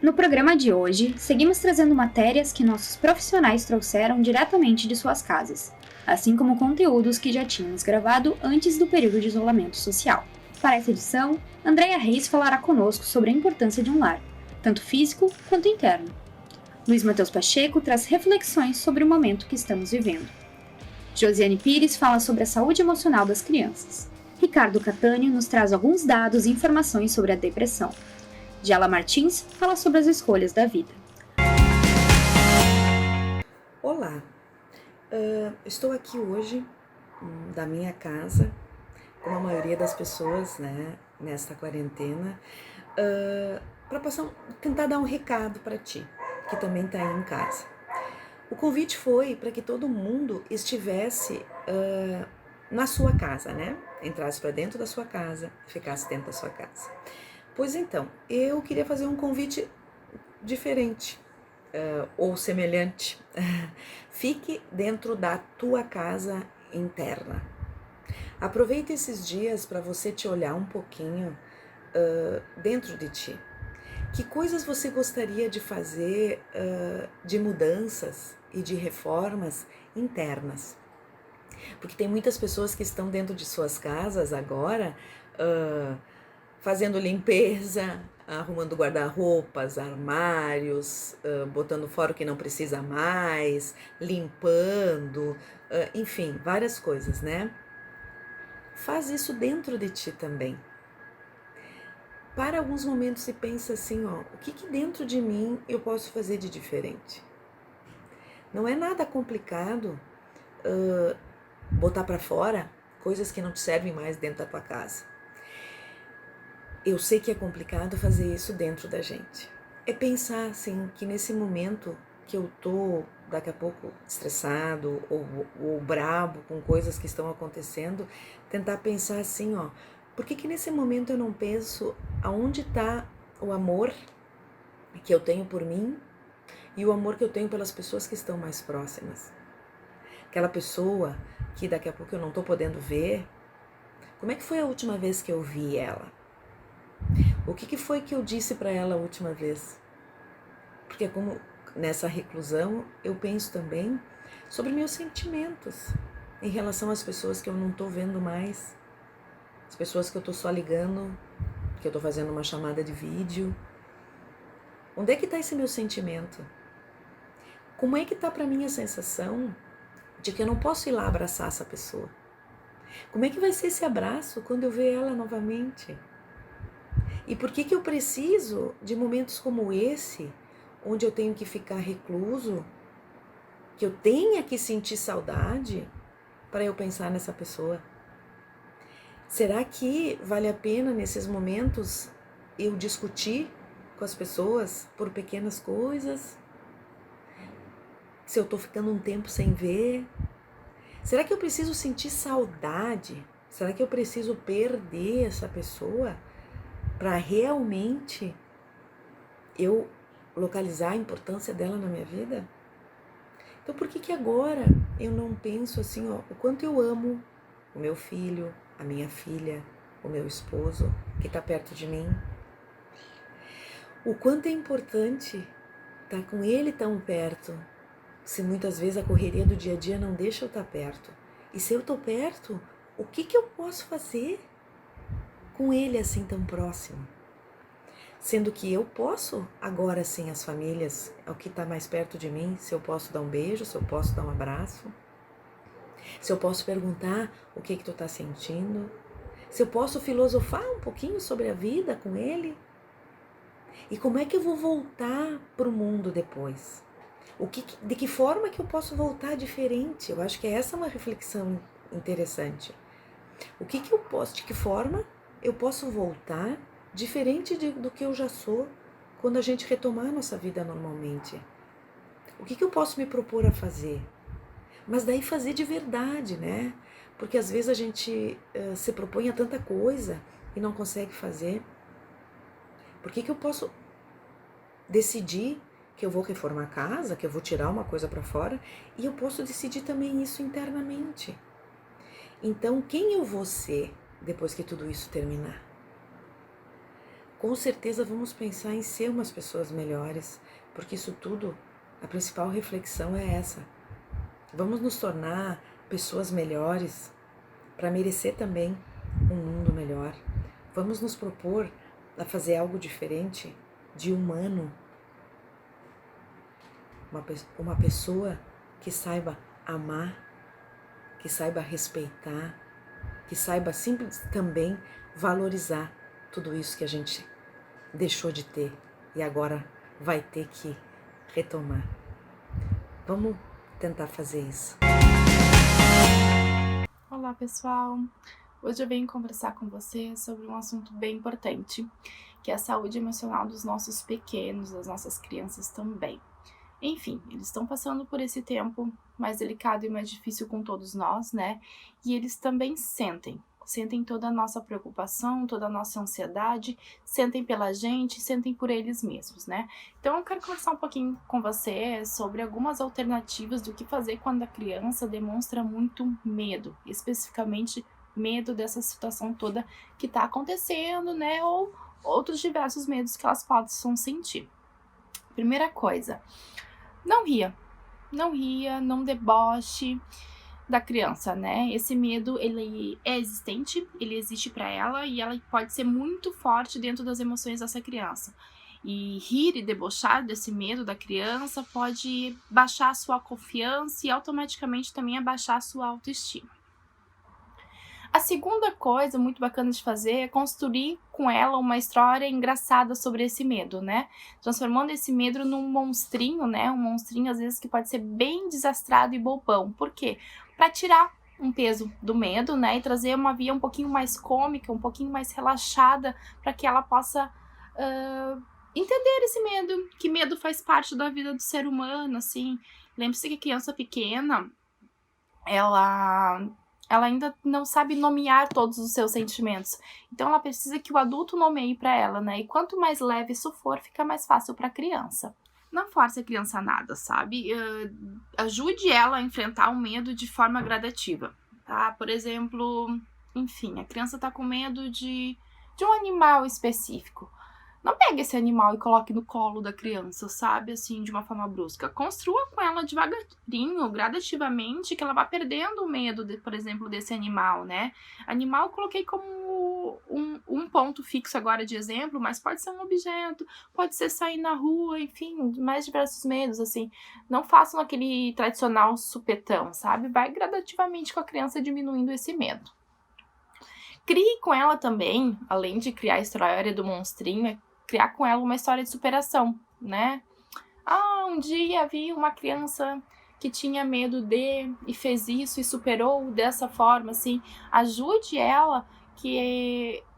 No programa de hoje, seguimos trazendo matérias que nossos profissionais trouxeram diretamente de suas casas, assim como conteúdos que já tínhamos gravado antes do período de isolamento social. Para essa edição, Andréia Reis falará conosco sobre a importância de um lar, tanto físico quanto interno. Luiz Matheus Pacheco traz reflexões sobre o momento que estamos vivendo. Josiane Pires fala sobre a saúde emocional das crianças. Ricardo Catani nos traz alguns dados e informações sobre a depressão. Diala Martins fala sobre as escolhas da vida. Olá, estou aqui hoje da minha casa, como a maioria das pessoas, né, nesta quarentena, para tentar dar um recado para ti, que também está aí em casa. O convite foi para que todo mundo estivesse na sua casa, né? Entrasse para dentro da sua casa, ficasse dentro da sua casa. Pois então, eu queria fazer um convite diferente. Ou semelhante, fique dentro da tua casa interna. Aproveite esses dias para você te olhar um pouquinho dentro de ti. Que coisas você gostaria de fazer de mudanças e de reformas internas? Porque tem muitas pessoas que estão dentro de suas casas agora fazendo limpeza, arrumando guarda-roupas, armários, botando fora o que não precisa mais, limpando, enfim, várias coisas, né? Faz isso dentro de ti também. Para alguns momentos e pensa assim, ó, o que dentro de mim eu posso fazer de diferente? Não é nada complicado botar para fora coisas que não te servem mais dentro da tua casa. Eu sei que é complicado fazer isso dentro da gente. É pensar assim que nesse momento que eu tô daqui a pouco estressado ou brabo com coisas que estão acontecendo, tentar pensar assim, ó, por que nesse momento eu não penso aonde está o amor que eu tenho por mim e o amor que eu tenho pelas pessoas que estão mais próximas? Aquela pessoa que daqui a pouco eu não tô podendo ver, como é que foi a última vez que eu vi ela? O que foi que eu disse para ela a última vez? Porque como nessa reclusão eu penso também sobre meus sentimentos em relação às pessoas que eu não estou vendo mais, as pessoas que eu estou só ligando, que eu estou fazendo uma chamada de vídeo. Onde é que está esse meu sentimento? Como é que está para mim a sensação de que eu não posso ir lá abraçar essa pessoa? Como é que vai ser esse abraço quando eu ver ela novamente? E por que eu preciso de momentos como esse, onde eu tenho que ficar recluso, que eu tenha que sentir saudade para eu pensar nessa pessoa? Será que vale a pena nesses momentos eu discutir com as pessoas por pequenas coisas? Se eu tô ficando um tempo sem ver? Será que eu preciso sentir saudade? Será que eu preciso perder essa pessoa para realmente eu localizar a importância dela na minha vida? Então por que agora eu não penso assim, ó, o quanto eu amo o meu filho, a minha filha, o meu esposo que está perto de mim? O quanto é importante estar com ele tão perto, se muitas vezes a correria do dia a dia não deixa eu estar perto. E se eu estou perto, o que eu posso fazer com ele assim tão próximo? Sendo que eu posso, agora sim, as famílias, o que está mais perto de mim, se eu posso dar um beijo, se eu posso dar um abraço, se eu posso perguntar o que tu está sentindo, se eu posso filosofar um pouquinho sobre a vida com ele, e como é que eu vou voltar para o mundo depois? De que forma que eu posso voltar diferente? Eu acho que essa é uma reflexão interessante. De que forma eu posso voltar diferente do que eu já sou quando a gente retomar a nossa vida normalmente? O que eu posso me propor a fazer? Mas daí fazer de verdade, né? Porque às vezes a gente se propõe a tanta coisa e não consegue fazer. Por que eu posso decidir que eu vou reformar a casa, que eu vou tirar uma coisa para fora, e eu posso decidir também isso internamente? Então, quem eu vou ser depois que tudo isso terminar? com certeza vamos pensar em ser umas pessoas melhores, porque isso tudo, a principal reflexão é essa. Vamos nos tornar pessoas melhores para merecer também um mundo melhor. Vamos nos propor a fazer algo diferente, de humano. Uma pessoa que saiba amar, que saiba respeitar, que saiba também valorizar tudo isso que a gente deixou de ter e agora vai ter que retomar. Vamos tentar fazer isso. Olá pessoal, hoje eu venho conversar com você sobre um assunto bem importante, que é a saúde emocional dos nossos pequenos, das nossas crianças também. Enfim, eles estão passando por esse tempo mais delicado e mais difícil com todos nós, né? E eles também sentem toda a nossa preocupação, toda a nossa ansiedade, sentem pela gente, sentem por eles mesmos, né? Então eu quero conversar um pouquinho com você sobre algumas alternativas do que fazer quando a criança demonstra muito medo, especificamente medo dessa situação toda que está acontecendo, né? Ou outros diversos medos que elas possam sentir. Primeira coisa, não ria, não deboche da criança, né? Esse medo, ele é existente, ele existe para ela e ela pode ser muito forte dentro das emoções dessa criança. E rir e debochar desse medo da criança pode baixar a sua confiança e automaticamente também abaixar a sua autoestima. A segunda coisa muito bacana de fazer é construir com ela uma história engraçada sobre esse medo, né? Transformando esse medo num monstrinho, né? Um monstrinho, às vezes, que pode ser bem desastrado e bobão. Por quê? Para tirar um peso do medo, né? E trazer uma via um pouquinho mais cômica, um pouquinho mais relaxada, para que ela possa entender esse medo, que medo faz parte da vida do ser humano, assim. Lembre-se que a criança pequena, ela ainda não sabe nomear todos os seus sentimentos. Então, ela precisa que o adulto nomeie para ela, né? E quanto mais leve isso for, fica mais fácil para a criança. Não force a criança a nada, sabe? Ajude ela a enfrentar o medo de forma gradativa, tá? Por exemplo, enfim, a criança tá com medo de um animal específico. Não pegue esse animal e coloque no colo da criança, sabe? Assim, de uma forma brusca. Construa com ela devagarinho, gradativamente, que ela vá perdendo o medo, por exemplo, desse animal, né? Animal eu coloquei como um ponto fixo agora de exemplo, mas pode ser um objeto, pode ser sair na rua, enfim, mais diversos medos, assim. Não façam aquele tradicional supetão, sabe? Vai gradativamente com a criança diminuindo esse medo. Crie com ela também, além de criar a história do monstrinho, criar com ela uma história de superação, né? Um dia vi uma criança que tinha medo e fez isso e superou dessa forma, assim. Ajude ela,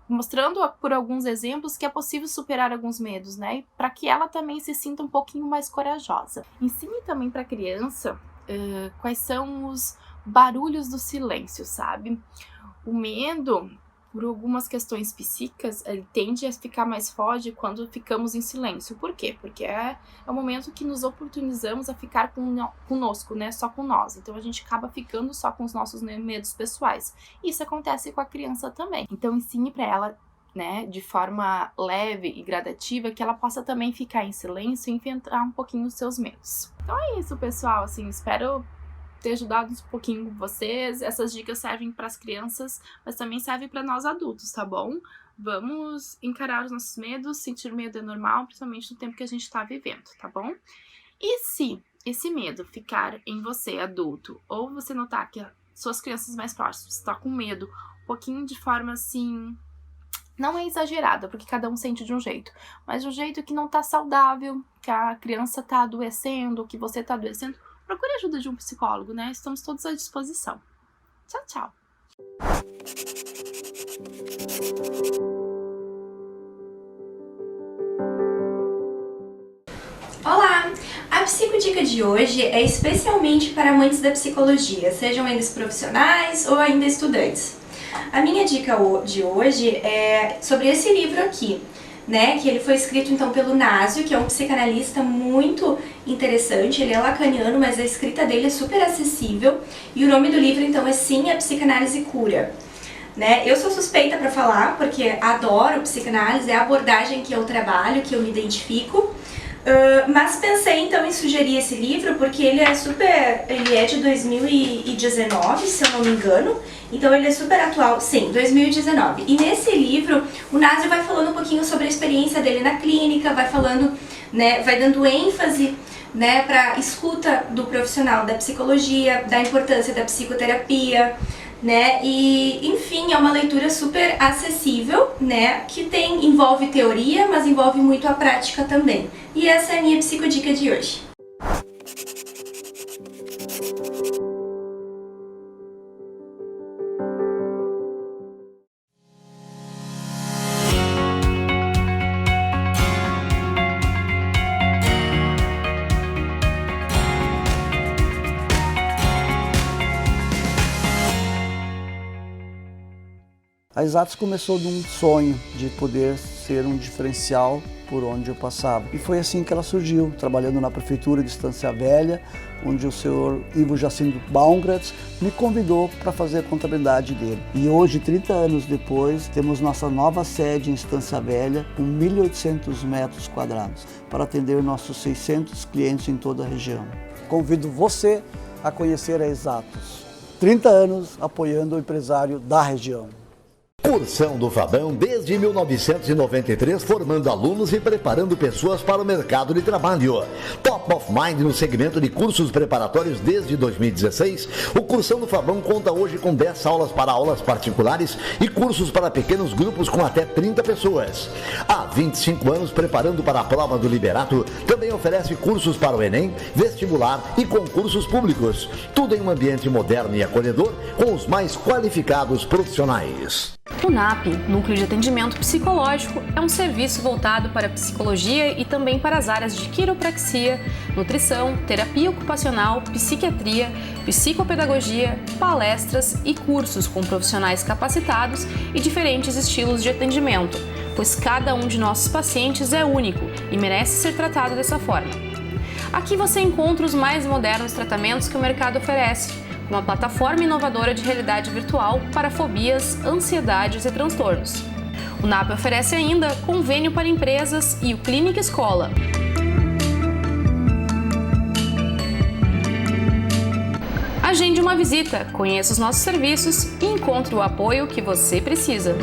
mostrando por alguns exemplos que é possível superar alguns medos, né? Para que ela também se sinta um pouquinho mais corajosa. Ensine também para a criança quais são os barulhos do silêncio, sabe? O medo, por algumas questões psíquicas, ele tende a ficar mais forte quando ficamos em silêncio. Por quê? Porque é o momento que nos oportunizamos a ficar conosco, né? Só com nós. Então a gente acaba ficando só com os nossos medos pessoais. Isso acontece com a criança também. Então ensine para ela, né, de forma leve e gradativa, que ela possa também ficar em silêncio e enfrentar um pouquinho os seus medos. Então é isso, pessoal. Assim, espero ter ajudado um pouquinho vocês. Essas dicas servem para as crianças, mas também servem para nós adultos, tá bom? Vamos encarar os nossos medos, sentir medo é normal, principalmente no tempo que a gente está vivendo, tá bom? E se esse medo ficar em você, adulto, ou você notar que as suas crianças mais próximas estão com medo, um pouquinho de forma assim, não é exagerada, porque cada um sente de um jeito, mas de um jeito que não tá saudável, que a criança tá adoecendo, que você tá adoecendo, procure a ajuda de um psicólogo, né? Estamos todos à disposição. Tchau, tchau! Olá! A psicodica de hoje é especialmente para amantes da psicologia, sejam eles profissionais ou ainda estudantes. A minha dica de hoje é sobre esse livro aqui, né, que ele foi escrito então pelo Násio, que é um psicanalista muito interessante. Ele é lacaniano, mas a escrita dele é super acessível, e o nome do livro então é Sim, a Psicanálise Cura. né? Eu sou suspeita para falar, porque adoro psicanálise, é a abordagem que eu trabalho, que eu me identifico. Mas pensei então em sugerir esse livro porque ele é de 2019, se eu não me engano, então ele é super atual, sim, 2019. E nesse livro o Nasio vai falando um pouquinho sobre a experiência dele na clínica, vai falando, né, vai dando ênfase, né, para escuta do profissional da psicologia, da importância da psicoterapia, né? E enfim, é uma leitura super acessível, né? Que envolve teoria, mas envolve muito a prática também. E essa é a minha psicodica de hoje. A Exatos começou de um sonho de poder ser um diferencial por onde eu passava. E foi assim que ela surgiu, trabalhando na Prefeitura de Estância Velha, onde o senhor Ivo Jacinto Baumgratz me convidou para fazer a contabilidade dele. E hoje, 30 anos depois, temos nossa nova sede em Estância Velha, com 1.800 metros quadrados, para atender nossos 600 clientes em toda a região. Convido você a conhecer a Exatos. 30 anos apoiando o empresário da região. Cursão do Fabão desde 1993, formando alunos e preparando pessoas para o mercado de trabalho. Top of Mind no segmento de cursos preparatórios desde 2016, o Cursão do Fabão conta hoje com 10 aulas para aulas particulares e cursos para pequenos grupos com até 30 pessoas. Há 25 anos preparando para a prova do Liberato, também oferece cursos para o Enem, vestibular e concursos públicos. Tudo em um ambiente moderno e acolhedor com os mais qualificados profissionais. O NAP, Núcleo de Atendimento Psicológico, é um serviço voltado para a psicologia e também para as áreas de quiropraxia, nutrição, terapia ocupacional, psiquiatria, psicopedagogia, palestras e cursos com profissionais capacitados e diferentes estilos de atendimento, pois cada um de nossos pacientes é único e merece ser tratado dessa forma. Aqui você encontra os mais modernos tratamentos que o mercado oferece, uma plataforma inovadora de realidade virtual para fobias, ansiedades e transtornos. O NAP oferece ainda convênio para empresas e o Clínica Escola. Agende uma visita, conheça os nossos serviços e encontre o apoio que você precisa.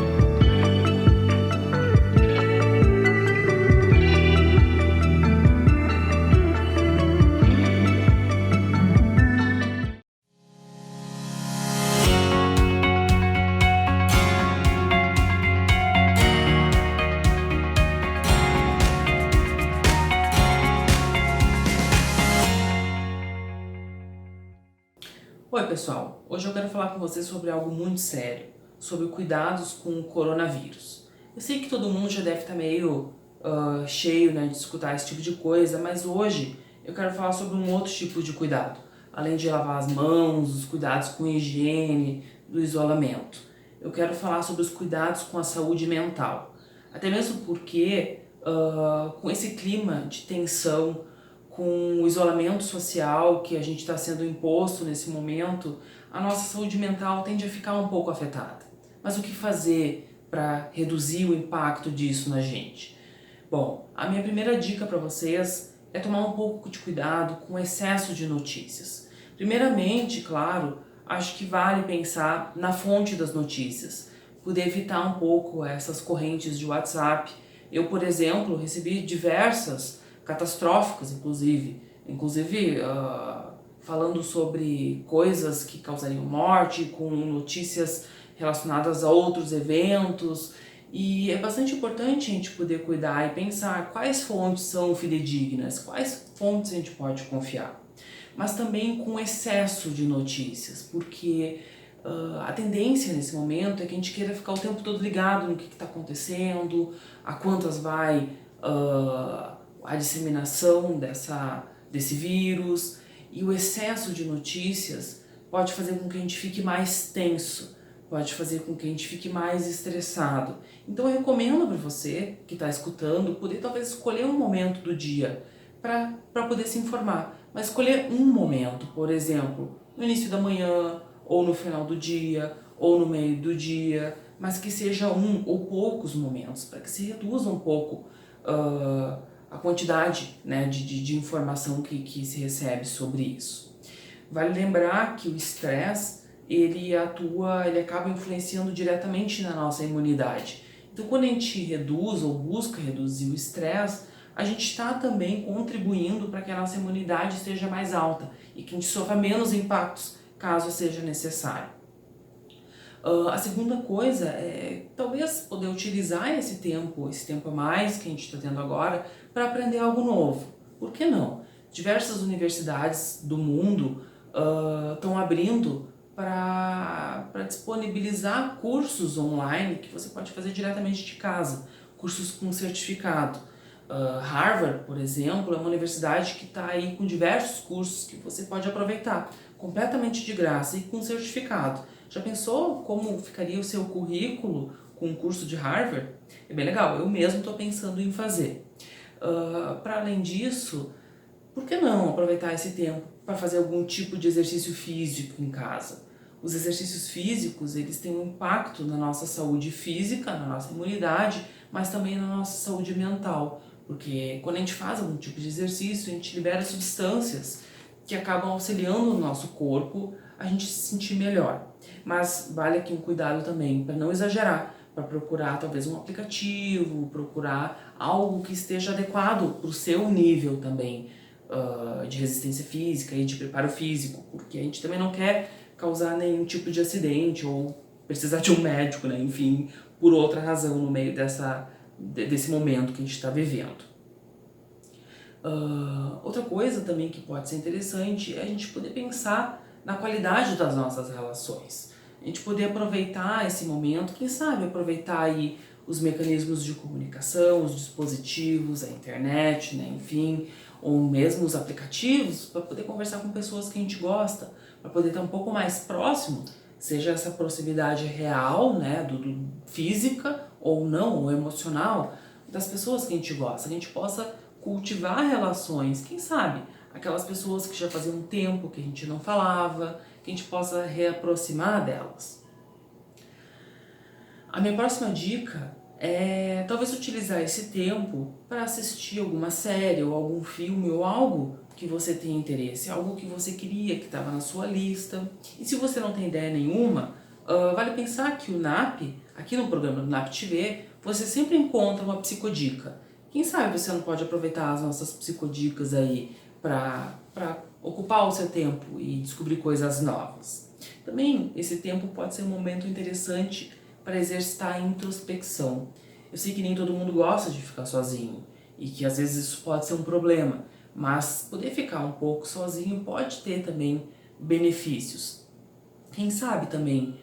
Oi pessoal, hoje eu quero falar com vocês sobre algo muito sério, sobre cuidados com o coronavírus. Eu sei que todo mundo já deve estar meio cheio, né, de escutar esse tipo de coisa, mas hoje eu quero falar sobre um outro tipo de cuidado, além de lavar as mãos, os cuidados com higiene, do isolamento. Eu quero falar sobre os cuidados com a saúde mental, até mesmo porque com esse clima de tensão, com o isolamento social que a gente está sendo imposto nesse momento, a nossa saúde mental tende a ficar um pouco afetada. Mas o que fazer para reduzir o impacto disso na gente? Bom, a minha primeira dica para vocês é tomar um pouco de cuidado com o excesso de notícias. Primeiramente, claro, acho que vale pensar na fonte das notícias, poder evitar um pouco essas correntes de WhatsApp. Eu, por exemplo, recebi diversas catastróficas, inclusive falando sobre coisas que causariam morte, com notícias relacionadas a outros eventos, e é bastante importante a gente poder cuidar e pensar quais fontes são fidedignas, quais fontes a gente pode confiar, mas também com excesso de notícias, porque a tendência nesse momento é que a gente queira ficar o tempo todo ligado no que está acontecendo, a quantas vai a disseminação desse vírus, e o excesso de notícias pode fazer com que a gente fique mais tenso, pode fazer com que a gente fique mais estressado. Então eu recomendo para você que está escutando poder talvez escolher um momento do dia para poder se informar, mas escolher um momento, por exemplo, no início da manhã, ou no final do dia, ou no meio do dia, mas que seja um ou poucos momentos, para que se reduza um pouco a quantidade, né, de informação que se recebe sobre isso. Vale lembrar que o estresse, ele acaba influenciando diretamente na nossa imunidade. Então, quando a gente reduz ou busca reduzir o estresse, a gente está também contribuindo para que a nossa imunidade esteja mais alta e que a gente sofra menos impactos caso seja necessário. A segunda coisa é talvez poder utilizar esse tempo a mais que a gente está tendo agora para aprender algo novo. Por que não? Diversas universidades do mundo estão abrindo para disponibilizar cursos online que você pode fazer diretamente de casa, cursos com certificado. Harvard, por exemplo, é uma universidade que está aí com diversos cursos que você pode aproveitar completamente de graça e com certificado. Já pensou como ficaria o seu currículo com um curso de Harvard? É bem legal, eu mesmo estou pensando em fazer. Para além disso, por que não aproveitar esse tempo para fazer algum tipo de exercício físico em casa? Os exercícios físicos, eles têm um impacto na nossa saúde física, na nossa imunidade, mas também na nossa saúde mental. Porque quando a gente faz algum tipo de exercício, a gente libera substâncias que acabam auxiliando o nosso corpo a gente se sentir melhor. Mas vale aqui um cuidado também, para não exagerar, para procurar talvez um aplicativo, procurar algo que esteja adequado para o seu nível também de resistência física e de preparo físico, porque a gente também não quer causar nenhum tipo de acidente ou precisar de um médico, né? Enfim, por outra razão no meio desse momento que a gente está vivendo. Outra coisa também que pode ser interessante é a gente poder pensar na qualidade das nossas relações. A gente poder aproveitar esse momento, quem sabe aproveitar aí os mecanismos de comunicação, os dispositivos, a internet, né, enfim, ou mesmo os aplicativos, para poder conversar com pessoas que a gente gosta, para poder estar um pouco mais próximo, seja essa proximidade real, né, do física ou não, ou emocional, das pessoas que a gente gosta, que a gente possa cultivar relações, quem sabe, aquelas pessoas que já fazia um tempo que a gente não falava, que a gente possa reaproximar delas. A minha próxima dica é talvez utilizar esse tempo para assistir alguma série ou algum filme ou algo que você tem interesse, algo que você queria, que estava na sua lista. E se você não tem ideia nenhuma, vale pensar que o NAP, aqui no programa do NAP TV, você sempre encontra uma psicodica. Quem sabe você não pode aproveitar as nossas psicodicas aí para ocupar o seu tempo e descobrir coisas novas. Também esse tempo pode ser um momento interessante para exercitar a introspecção. Eu sei que nem todo mundo gosta de ficar sozinho e que às vezes isso pode ser um problema, mas poder ficar um pouco sozinho pode ter também benefícios. Quem sabe também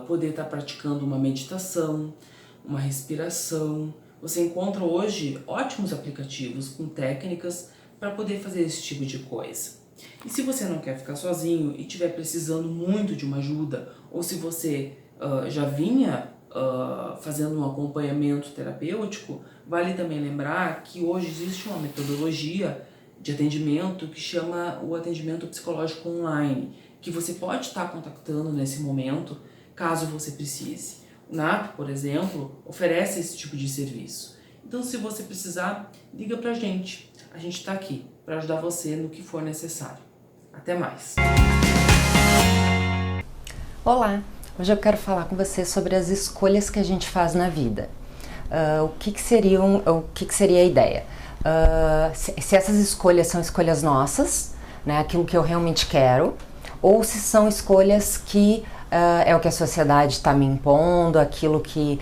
poder estar praticando uma meditação, uma respiração. Você encontra hoje ótimos aplicativos com técnicas para poder fazer esse tipo de coisa. E se você não quer ficar sozinho e estiver precisando muito de uma ajuda, ou se você já vinha fazendo um acompanhamento terapêutico, vale também lembrar que hoje existe uma metodologia de atendimento que chama o atendimento psicológico online, que você pode estar contactando nesse momento, caso você precise. O NAP, por exemplo, oferece esse tipo de serviço. Então, se você precisar, liga pra gente. A gente está aqui para ajudar você no que for necessário. Até mais! Olá! Hoje eu quero falar com você sobre as escolhas que a gente faz na vida. O que seria a ideia? Se essas escolhas são escolhas nossas, né, aquilo que eu realmente quero, ou se são escolhas que é o que a sociedade está me impondo, aquilo que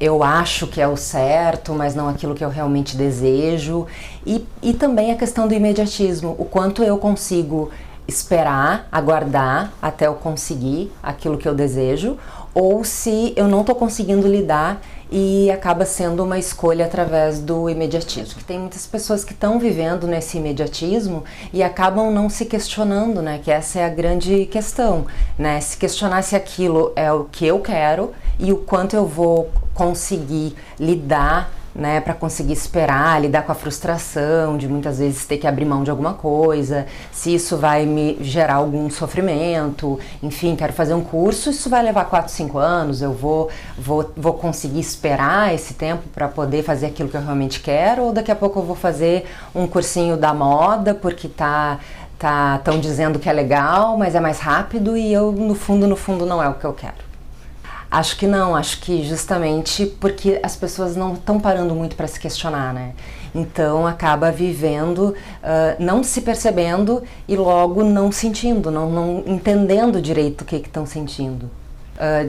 eu acho que é o certo, mas não aquilo que eu realmente desejo. E também a questão do imediatismo, o quanto eu consigo esperar, aguardar até eu conseguir aquilo que eu desejo, ou se eu não estou conseguindo lidar e acaba sendo uma escolha através do imediatismo. Tem muitas pessoas que estão vivendo nesse imediatismo e acabam não se questionando, né? Que essa é a grande questão, né? Se questionar se aquilo é o que eu quero e o quanto eu vou conseguir lidar né, para conseguir esperar, lidar com a frustração de muitas vezes ter que abrir mão de alguma coisa, se isso vai me gerar algum sofrimento, enfim, quero fazer um curso, isso vai levar 4, 5 anos, eu vou conseguir esperar esse tempo para poder fazer aquilo que eu realmente quero, ou daqui a pouco eu vou fazer um cursinho da moda porque estão dizendo que é legal, mas é mais rápido e eu no fundo não é o que eu quero. Acho que não, acho que justamente porque as pessoas não estão parando muito para se questionar, né? Então acaba vivendo, não se percebendo e logo não sentindo, não entendendo direito o que estão sentindo.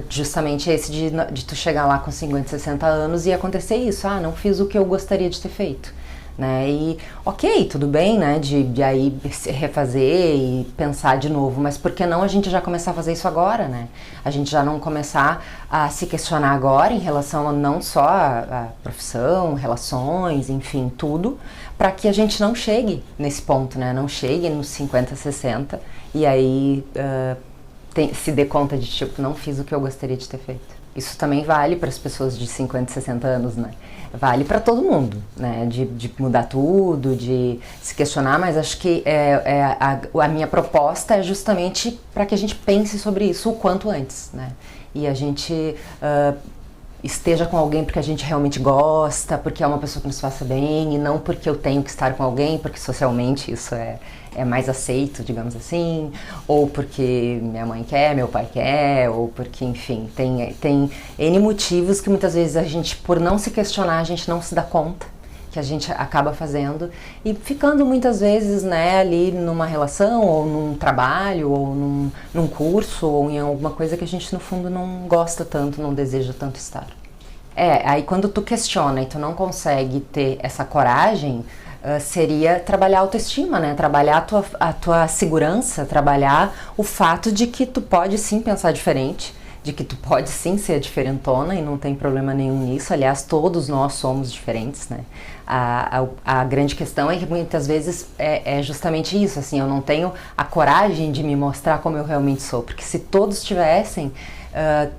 Justamente esse de tu chegar lá com 50, 60 anos e acontecer isso, não fiz o que eu gostaria de ter feito. Né? E ok, tudo bem, né, de aí se refazer e pensar de novo, mas por que não a gente já começar a fazer isso agora, né? A gente já não começar a se questionar agora em relação a não só a profissão, relações, enfim, tudo, para que a gente não chegue nesse ponto, né? Não chegue nos 50, 60 e aí se dê conta de tipo, não fiz o que eu gostaria de ter feito. Isso também vale para as pessoas de 50, 60 anos, né? Vale para todo mundo, né? De mudar tudo, de se questionar, mas acho que a minha proposta é justamente para que a gente pense sobre isso o quanto antes, né? E a gente esteja com alguém porque a gente realmente gosta, porque é uma pessoa que nos faça bem, e não porque eu tenho que estar com alguém, porque socialmente isso é mais aceito, digamos assim, ou porque minha mãe quer, meu pai quer, ou porque, enfim, tem N motivos que muitas vezes a gente, por não se questionar, a gente não se dá conta que a gente acaba fazendo e ficando muitas vezes, né, ali numa relação, ou num trabalho, ou num curso, ou em alguma coisa que a gente no fundo não gosta tanto, não deseja tanto estar. Aí quando tu questiona e tu não consegue ter essa coragem, seria trabalhar a autoestima, né? Trabalhar a tua segurança, trabalhar o fato de que tu pode sim pensar diferente, de que tu pode sim ser diferentona e não tem problema nenhum nisso. Aliás, todos nós somos diferentes, né? A grande questão é que muitas vezes é justamente isso, assim, eu não tenho a coragem de me mostrar como eu realmente sou, porque se todos tivessem,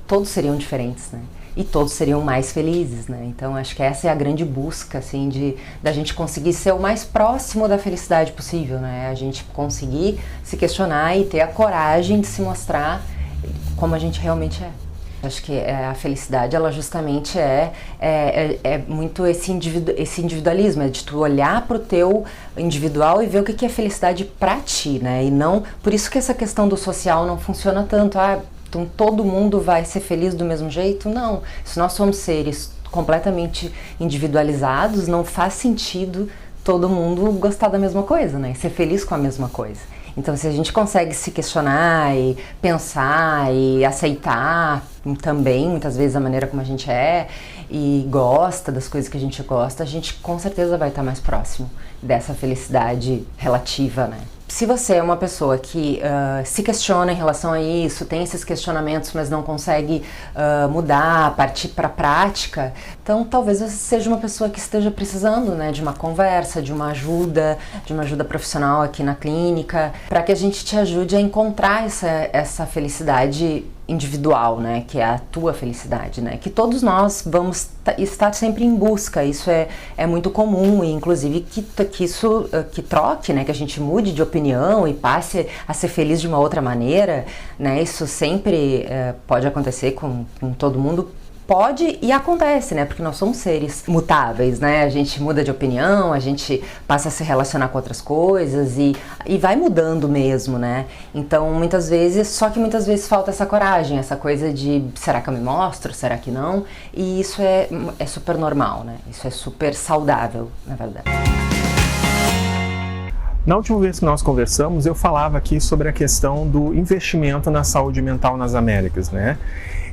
todos seriam diferentes, né? E todos seriam mais felizes, né? Então acho que essa é a grande busca, assim, da gente conseguir ser o mais próximo da felicidade possível, né? A gente conseguir se questionar e ter a coragem de se mostrar como a gente realmente é. Acho que a felicidade, ela justamente é muito esse individualismo, de tu olhar pro teu individual e ver o que é felicidade pra ti, né? E não, por isso que essa questão do social não funciona tanto, então todo mundo vai ser feliz do mesmo jeito? Não. Se nós somos seres completamente individualizados, não faz sentido todo mundo gostar da mesma coisa, né? E ser feliz com a mesma coisa. Então, se a gente consegue se questionar e pensar e aceitar também, muitas vezes, a maneira como a gente é e gosta das coisas que a gente gosta, a gente com certeza vai estar mais próximo dessa felicidade relativa, né? Se você é uma pessoa que se questiona em relação a isso, tem esses questionamentos, mas não consegue mudar, partir para a prática, então talvez você seja uma pessoa que esteja precisando, né, de uma conversa, de uma ajuda profissional aqui na clínica, para que a gente te ajude a encontrar essa felicidade individual, né, que é a tua felicidade, né, que todos nós vamos estar sempre em busca. Isso é muito comum, e inclusive que isso que troque, né, que a gente mude de opinião e passe a ser feliz de uma outra maneira, né, isso sempre pode acontecer com todo mundo. Pode e acontece, né? Porque nós somos seres mutáveis, né? A gente muda de opinião, a gente passa a se relacionar com outras coisas e vai mudando mesmo, né? Então, muitas vezes falta essa coragem, essa coisa de será que eu me mostro, será que não? E isso é super normal, né? Isso é super saudável, na verdade. Na última vez que nós conversamos, eu falava aqui sobre a questão do investimento na saúde mental nas Américas, né?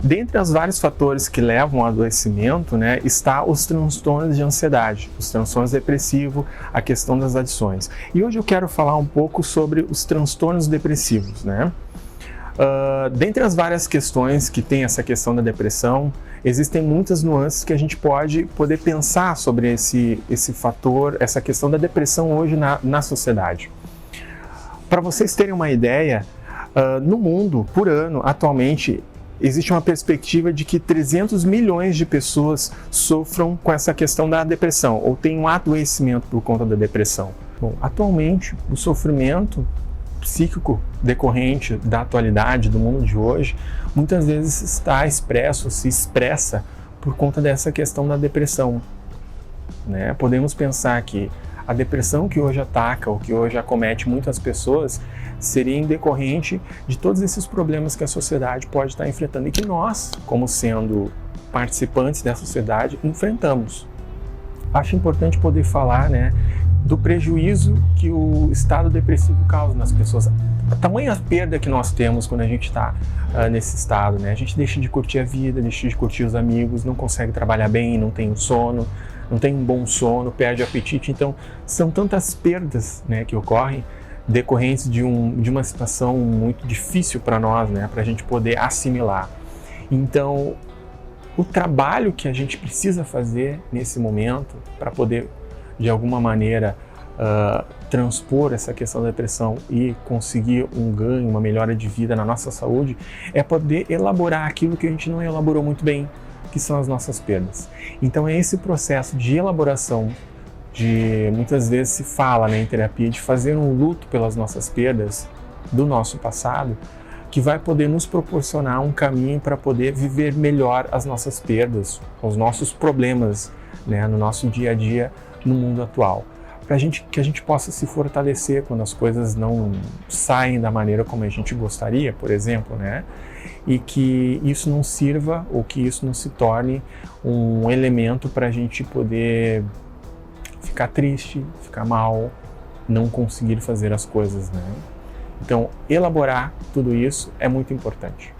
Dentre os vários fatores que levam ao adoecimento, né, está os transtornos de ansiedade, os transtornos depressivos, a questão das adições. E hoje eu quero falar um pouco sobre os transtornos depressivos, né? Dentre as várias questões que tem essa questão da depressão, existem muitas nuances que a gente pode poder pensar sobre esse fator, essa questão da depressão hoje na sociedade. Para vocês terem uma ideia, no mundo, por ano, atualmente, existe uma perspectiva de que 300 milhões de pessoas sofram com essa questão da depressão, ou tenham um adoecimento por conta da depressão. Bom, atualmente, o sofrimento psíquico decorrente da atualidade, do mundo de hoje, muitas vezes está expresso, se expressa por conta dessa questão da depressão, né? Podemos pensar que a depressão que hoje ataca, ou que hoje acomete muitas pessoas, seria em decorrente de todos esses problemas que a sociedade pode estar enfrentando e que nós, como sendo participantes da sociedade, enfrentamos. Acho importante poder falar, né, do prejuízo que o estado depressivo causa nas pessoas. A tamanha perda que nós temos quando a gente está nesse estado, né? A gente deixa de curtir a vida, deixa de curtir os amigos, não consegue trabalhar bem, não tem sono, não tem um bom sono, perde o apetite. Então, são tantas perdas, né, que ocorrem decorrentes de uma situação muito difícil para nós, né, para a gente poder assimilar. Então, o trabalho que a gente precisa fazer nesse momento para poder, de alguma maneira, transpor essa questão da depressão e conseguir um ganho, uma melhora de vida na nossa saúde, é poder elaborar aquilo que a gente não elaborou muito bem, que são as nossas perdas. Então é esse processo de elaboração, muitas vezes se fala, né, em terapia, de fazer um luto pelas nossas perdas do nosso passado, que vai poder nos proporcionar um caminho para poder viver melhor as nossas perdas, os nossos problemas, né, no nosso dia a dia, no mundo atual. Para que a gente possa se fortalecer quando as coisas não saem da maneira como a gente gostaria, por exemplo, né? E que isso não sirva, ou que isso não se torne um elemento para a gente poder ficar triste, ficar mal, não conseguir fazer as coisas, né? Então, elaborar tudo isso é muito importante.